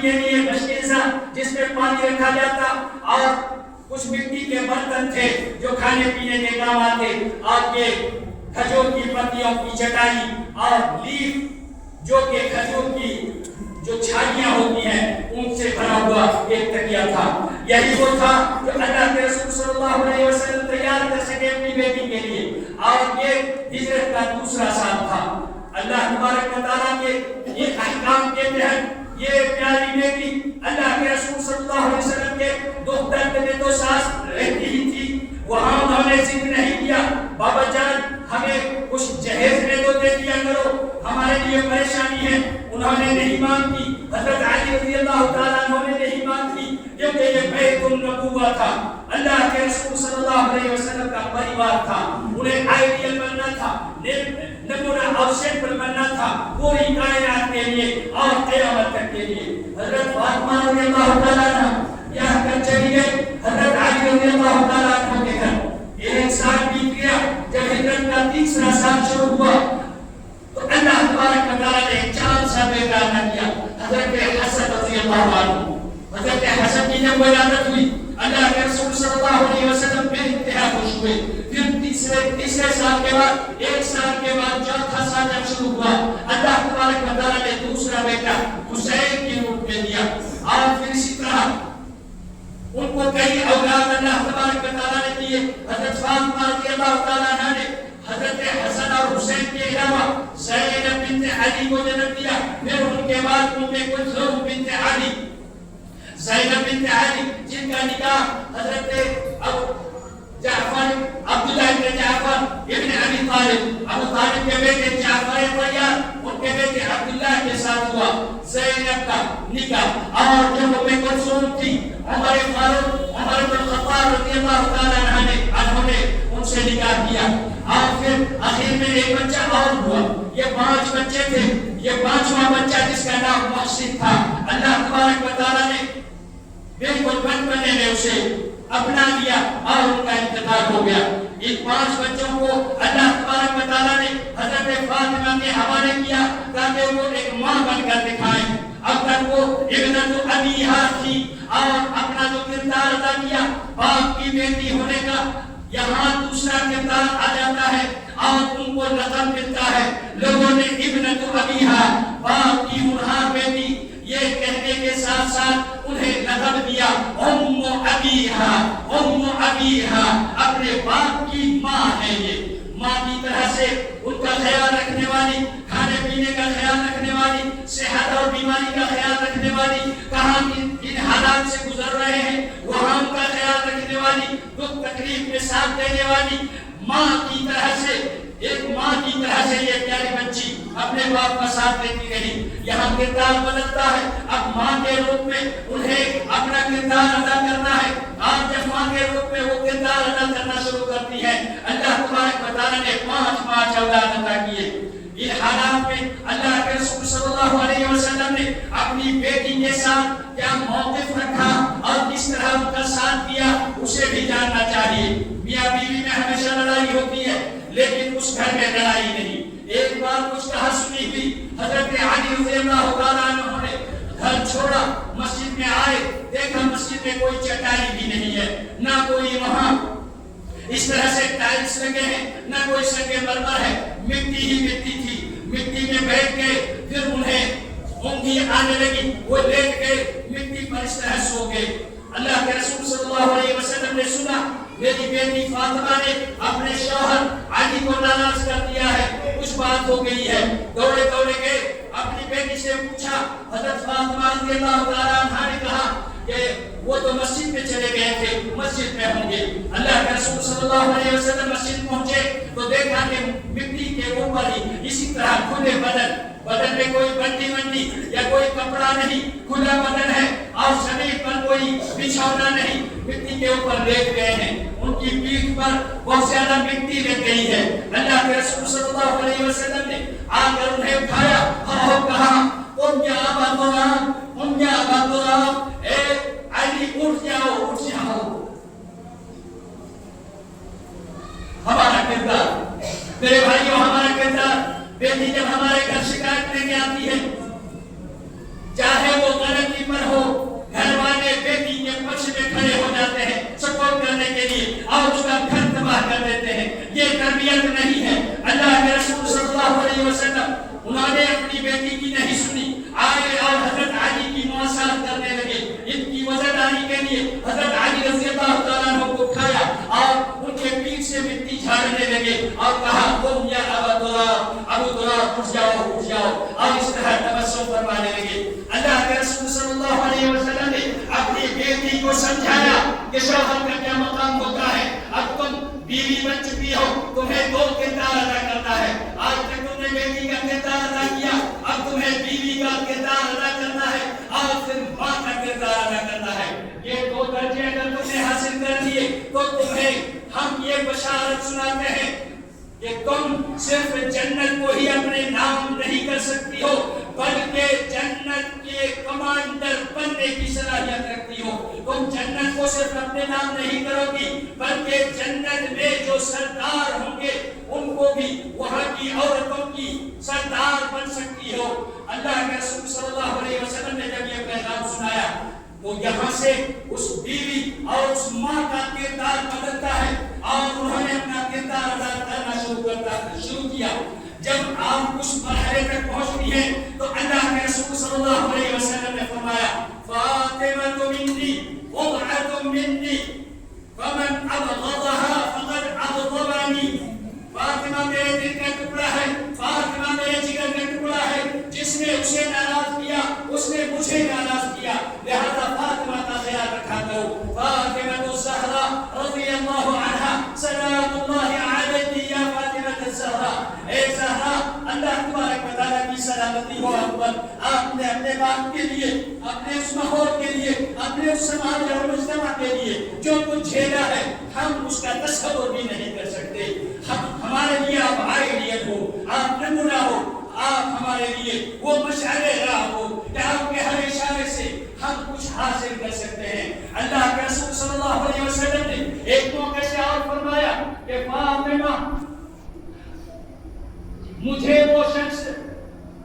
پانی کے لیے مشکیزہ جس میں پانی رکھا جاتا، اور کچھ مٹی کے برتن تھے جو کھانے پینے کے کام آتے، اور یہ کھجور کی پتیوں کی چٹائی اور لیف جو کہ کھجور کی جو چھالیاں ہوتی ہیں ان سے بنا ہوا ایک تکیہ تھا۔ یہی وہ تھا جو اللہ کے رسول صلی اللہ علیہ وسلم تیار کر سکے اپنی بیٹی کے لیے، اور یہ ہجرت کا دوسرا سال تھا۔ اللہ تبارک و تعالیٰ کے یہ احکام کے تحت یہ پیاری بیٹی اللہ کے رسول صلی اللہ علیہ وسلم کے دختر میں تو ساس رہتی ہی تھی، وہاں انہوں نے ذکر نہیں کیا بابا جان ہمیں کچھ جہیز میں تو دے دیا کرو، ہمارے لیے پریشانی ہے، انہوں نے نہیں مانگی۔ حضرت علی رضی اللہ تعالیٰ عنہ نے نہیں مانگی، کیونکہ یہ بیت النبوہ تھا، اللہ کے رسول صلی اللہ علیہ وسلم کا پریوار تھا، انہیں آئیڈیل بننا تھا، نمونہ اور سیمپل بننا تھا پوری کائنات کے لیے اور قیامت تک کے لیے۔ حضرت فاطمہ رضی اللہ تعالیٰ عنہ یہاں کر چلی گئی حضرت علی رضی اللہ تعالیٰ عنہ کے گھر۔ ایک سال بیت گیا، جب ہجرت کا تیسرا سال شروع ہوا تو اللہ تبارک و تعالیٰ نے ایک چاند سا بیٹا عطا کیا، حضرت حسن رضی اللہ عنہ۔ حضرت حسن کی جب ولادت ہوئی، اللہ کے رسول صلی اللہ علیہ وسلم بے انتہا خوش ہوئے۔ پھر تیسرے سال کے بعد، ایک سال کے بعد چوتھا سال جب شروع ہوا، اللہ تبارک و تعالیٰ نے دوسرا بیٹا حسین کے روپ میں دیا، اور پھر اسی طرح ان کو کئی اولاد اللہ تبارک و تعالیٰ نے دیے۔ حضرت فاطمہ رضی اللہ تعالیٰ عنہ نے حضرت حسن اور حسین کے علاوہ زینب بنت علی کو جنم دیا، پھر ان کے بعد ام کلثوم بنت علی، زینب بنت علی جن کا نکاح حضرت جعفر عبداللہ ابن جعفر ابن ابی طالب، ابو طالب کے بیٹے جعفر طیار ان کے بیٹے عبداللہ کے ساتھ ہوا زینب کا نکاح۔ اور جب ام کلثوم تھی، عمر فاروق عمر بن الخطاب رضی اللہ تعالیٰ عنہ نے ان سے نکاح کیا، اور پھر آخر میں ایک بچہ اور ہوا۔ یہ 5 بچے تھے، یہ 5واں بچہ جس کا نام محسن تھا، اللہ تبارک و تعالیٰ نے بالکل بچپنے میں اسے اپنا لیا اور ان کا انتقال ہو گیا۔ ان 5 بچوں کو اللہ تبارک و تعالیٰ نے حضرت فاطمہ کے حوالے کیا تاکہ وہ ایک ماں بن کر دکھائیں۔ اب تک وہ ابنت ابیہا تھی اور اپنا جو کردار ادا کیا باپ کی بیٹی ہونے کا، یہاں دوسرا کردار آ جاتا ہے اور ان کو لقب ملتا ہے، لوگوں نے ابنت ابیہا باپ کی ہونہار بیٹی یہ کہنے کے ساتھ ساتھ انہیں لقب دیا ام ابیہا، ام ابیہا اپنے باپ کی ماں ہے۔ یہ ماں کی طرح سے ان کا خیال رکھنے والی، کھانے پینے کا خیال رکھنے والی، صحت اور بیماری کا خیال رکھنے والی، کہاں کن حالات سے گزر رہے ہیں وہاں ان کا خیال رکھنے والی، دکھ تکلیف میں ساتھ دینے والی ماں کی طرح سے، ایک ماں کی طرح سے یہ پیاری بچی اپنے باپ کا ساتھ دیتی رہی۔ یہاں کردار بدلتا ہے، اب ماں کے روپ میں انہیں اپنا کردار ادا کرنا ہے۔ آج جب ماں کے روپ میں وہ کردار ادا کرنا شروع کرتی ہے، اللہ تبارک و تعالیٰ نے 5 اولاد عطا کیے۔ ان حالات میں اللہ کے رسول صلی اللہ علیہ وسلم نے اپنی بیٹی کے ساتھ کیا موقف رکھا اور کس طرح ان کا ساتھ دیا اسے بھی جاننا چاہیے۔ میاں بیوی میں ہمیشہ لڑائی ہوتی ہے، لیکن اس گھر میں لڑائی نہیں۔ ایک بار کچھ کہا سنی ہوئی حضرت علی رضی اللہ تعالیٰ عنہ نے گھر چھوڑا، مسجد میں آئے، دیکھا مسجد میں کوئی چٹائی بھی نہیں ہے، نہ کوئی وہاں اس طرح سے ٹائلز لگے ہیں، نہ کوئی سنگ مرمر ہے، مٹی ہی مٹی تھی۔ مٹی میں بیٹھ گئے، پھر انہیں اونگی آنے لگی، وہ لیٹ گئے، مٹی پر اس طرح سو گئے۔ اللہ کے رسول صلی اللہ علیہ وسلم نے سنا میری بیٹی فاطمہ نے اپنے شوہر علی کو ناراض کر دیا ہے، کچھ بات ہو گئی ہے۔ دوڑے دوڑے گئے، اپنی بیٹی سے پوچھا، حضرت فاطمہ رضی اللہ تعالیٰ عنہا نے کہا کہ وہ تو مسجد میں چلے گئے تھے، مسجد میں ہوں گے۔ اللہ کے رسول صلی اللہ علیہ وسلم مسجد پہنچے تو دیکھا کہ مٹی کے اوپر ہی اسی طرح کھلے بدن میں کوئی بندی یا کوئی کپڑا نہیں، کھلا بدن ہے اور زمین پر کوئی بچھونا نہیں، مٹی کے اوپر لیٹ گئے ہیں، ان کی پیٹھ پر بہت زیادہ مٹی لگ گئی ہے۔ اللہ کے رسول صلی اللہ علیہ وسلم نے آ کر انہیں اٹھایا اور کہا ام یا ابا غلام، ام یا ابا غلام، اے علی اٹھ جاؤ۔ ہمارا کردار میرے بھائیوں، ہمارا کردار، بیٹی جب ہمارے گھر شکایت لے کے آتی ہے، چاہے وہ غلطی پر اور اس کا گھر تباہ کر دیتے ہیں. یہ تربیت نہیں ہے. اللہ کے رسول صلی اللہ علیہ وسلم انہوں نے اپنی بیٹی کی نہیں سنی, آئے اور حضرت علی کی مواصلات کرنے لگے. ان کی وزیرداری کے لیے حضرت علی رضی اللہ تعالیٰ عنہ کو اٹھایا اور ان کے پیٹ سے مٹی جھاڑنے لگے اور کہا تم یا ابو درار اٹھ جاؤ اور اس طرح تبسم فرمانے لگے. اللہ کے رسول صلی اللہ علیہ وسلم نے اپنی بیٹی کو سمجھایا کہ شوہر کا کیا مقام ہوتا ہے. اب تم بیوی بن چکی ہو, تمہیں دو کردار ادا کرنا ہے. آج تک تم نے بیٹی کا کردار ادا کیا, اب تمہیں بیوی کا کردار ادا کرنا ہے اور پھر ماں کا کردار ادا کرنا ہے. یہ دو درجے اگر تم نے حاصل کر لیے تو تمہیں ہم یہ بشارت سناتے ہیں کہ تم صرف جنت کو ہی اپنے نام نہیں کر سکتی ہو, بلکہ جنت کے کمانڈر بننے کی صلاحیت رکھتی ہو. تم جنت کو صرف اپنے نام نہیں کرو گی, بلکہ جنت میں جو سردار ہوں گے ان کو بھی وہاں کی عورتوں کی سردار بن سکتی ہو. اللہ کے رسول صلی اللہ علیہ وسلم نے جب یہ پیغام سنایا تو یہاں سے اس بیوی اور اس ماں کا کردار بدلتا ہے اور انہوں نے اپنا کردار ادا کرنا شروع کیا. جب آپ اس مرحلے تک پہنچتی ہیں تو اللہ کے رسول صلی اللہ علیہ وسلم نے فرمایا فاطمہ منی بضعۃ منی فمن ابغضها فقد ابغضنی. فاطمہ میرے دل کا ٹکڑا ہے, فاطمہ میرے جگر کا ٹکڑا ہے. جس نے اسے ناراض کیا اس نے مجھے ناراض کیا, لہذا فاطمہ کا خیال رکھا کرو. فاطمہ الزہرا رضی اللہ عنہا سلام اللہ علیہ یا فاطمہ الزہرا. اے زہرا, اللہ تبارک و تعالیٰ کی سلامتی ہو آپ پر. آپ نے اپنے باپ کے لیے, اپنے اس ماحول کے لیے, اپنے اس سماج اور مجتمع کے لیے جو کچھ جھیلا ہے ہم اس کا تصور بھی نہیں کر سکتے. ہمارے لیے آپ آئیڈیل ہو, آپ نمونہ ہو, آپ ہمارے لیے وہ مشعل راہ ہو کہ آپ کے ہر اشارے سے ہم کچھ حاصل کر سکتے ہیں. اللہ کے رسول صلی اللہ علیہ وسلم نے ایک موقع سے اور فرمایا کہ فاطمہ, مجھے وہ شخص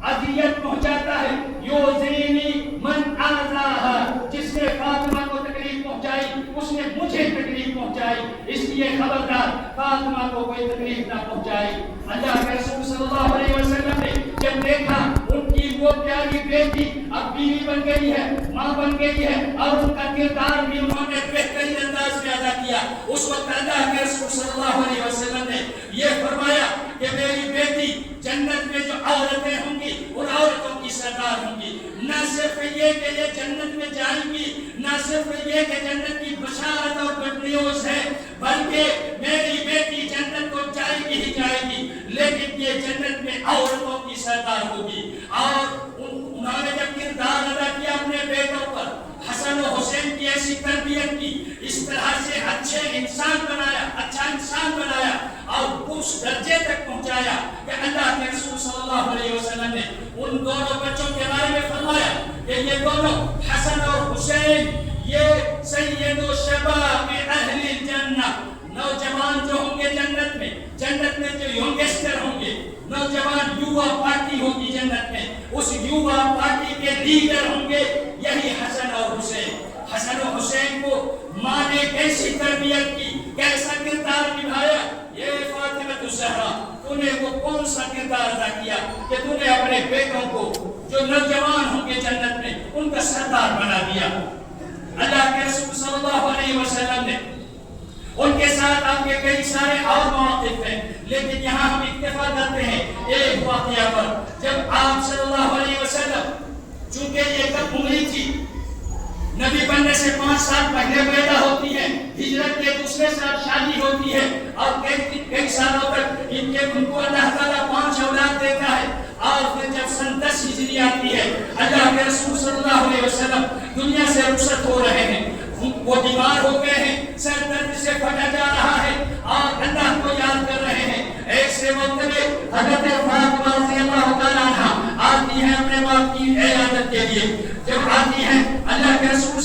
اذیت پہنچاتا ہے یوزینی من آذاہا, جس نے فاطمہ کو تکلیف پہنچائی اس نے مجھے تکلیف پہنچائی, اس لیے خبردار فاطمہ کو کوئی تکلیف نہ پہنچائی. اللہ کے رسول صلی اللہ علیہ وسلم نے جب دیکھا ان کی وہ پیاری بیٹی اب بیوی بن گئی ہے, ماں بن گئی ہے اور ان کا کردار بھی انہوں نے بہترین انداز میں ادا کیا, اس وقت اللہ کے رسول صلی اللہ علیہ وسلم نے یہ فرمایا کہ میری بیٹی جنت میں جو عورتیں ہوں گی ان عورتوں کی سردار ہوں گی. نہ صرف یہ کہ یہ جنت میں جائیں گی, نہ صرف یہ کہ جنت کی بشارت اور گڈ نیوز ہے, بلکہ میری بیٹی جنت کو جائے گی ہی جائے گی, لیکن یہ جنت میں عورتوں کی سردار ہوگی. اور انہوں نے جب کردار ادا کیا اپنے بیٹوں پر, حسن و حسین کی ایسی تربیت کی, اس طرح سے اچھے انسان بنایا, اچھا انسان بنایا اور اس درجے تک پہنچایا کہ اللہ کے رسول صلی اللہ علیہ وسلم نے ان دونوں بچوں کے بارے میں فرمایا کہ یہ دونوں حسن اور حسین یہ سید و شباب اہل الجنہ, نوجوان جو ہوں گے جنت میں جو ینگسٹر ہوں گے, نوجوان یووا پارٹی ہوگی جنت میں, اس یووا پارٹی کے لیڈر ہوں گے یہی حسن اور حسین. حسن و حسین کو ماں نے کیسی تربیت کی, کیسا کردار نبھایا. یہ فاطمہ الزہرا, تو نے وہ کون سا کردار ادا کیا کہ تو نے اپنے بیٹوں کو جو نوجوان ہوں گے جنت میں ان کا سردار بنا دیا. اللہ کے رسول صلی اللہ علیہ وسلم نے ان کے ساتھ آپ کے کئی سارے اور مواقف ہیں, لیکن یہاں ہم اکتفا کرتے ہیں ایک واقعہ پر. جب آپ صلی اللہ علیہ وسلم, چونکہ یہ کب عمری تھی, نبی بننے سے 5 سال پہلے پیدا ہوتی ہے, ہجرت کے دوسرے سال شادی ہوتی ہے اور کئی سالوں تک ان کو اللہ تعالیٰ 5 اولاد دیتا ہے. اور پھر جب سن 10 ہجری آتی ہے, اللہ کے رسول صلی اللہ علیہ وسلم دنیا سے رخصت ہو رہے ہیں, وہ بیمار ہو گئے ہیں, سر درد سے پھٹا جا رہا ہے اور اللہ کو یاد کر رہے ہیں. ایسے وقت میں حضرت فاطمہ رضی اللہ تعالیٰ عنہا آتی ہے اپنے باپ کی عیادت کے لیے. جب آتی ہیں اللہ کے رسول